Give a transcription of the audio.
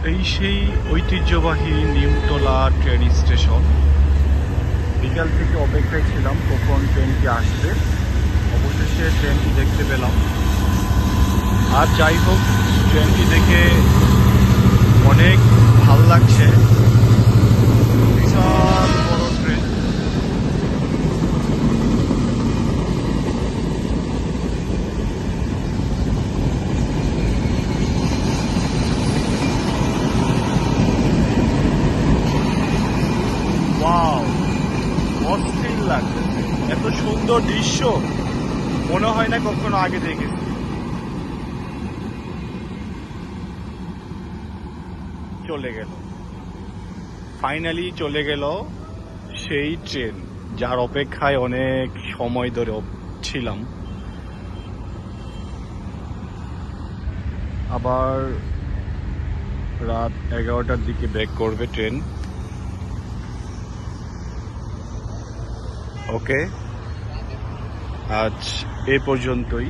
এই সেই ঐতিহ্যবাহী নিমতলা ট্রেন স্টেশন। বিকাল থেকে অপেক্ষায় ছিলাম কখন ট্রেনটি আসবে, অবশেষে ট্রেনটি দেখতে পেলাম। আর যাই হোক, ট্রেনটি দেখে অনেক ভাল লাগছে। বিশাল বড় ট্রেন। ওয়াও, অস্থির লাগছে। এত সুন্দর দৃশ্য মনে হয় না কখনো আগে দেখেছি। চলে গেল, ফাইনালি চলে গেল সেই ট্রেন যার অপেক্ষায় অনেক সময় ধরে ছিলাম। আবার রাত 11টার দিকে ব্যাক করবে ট্রেন। ওকে, আজ এ পর্যন্তই।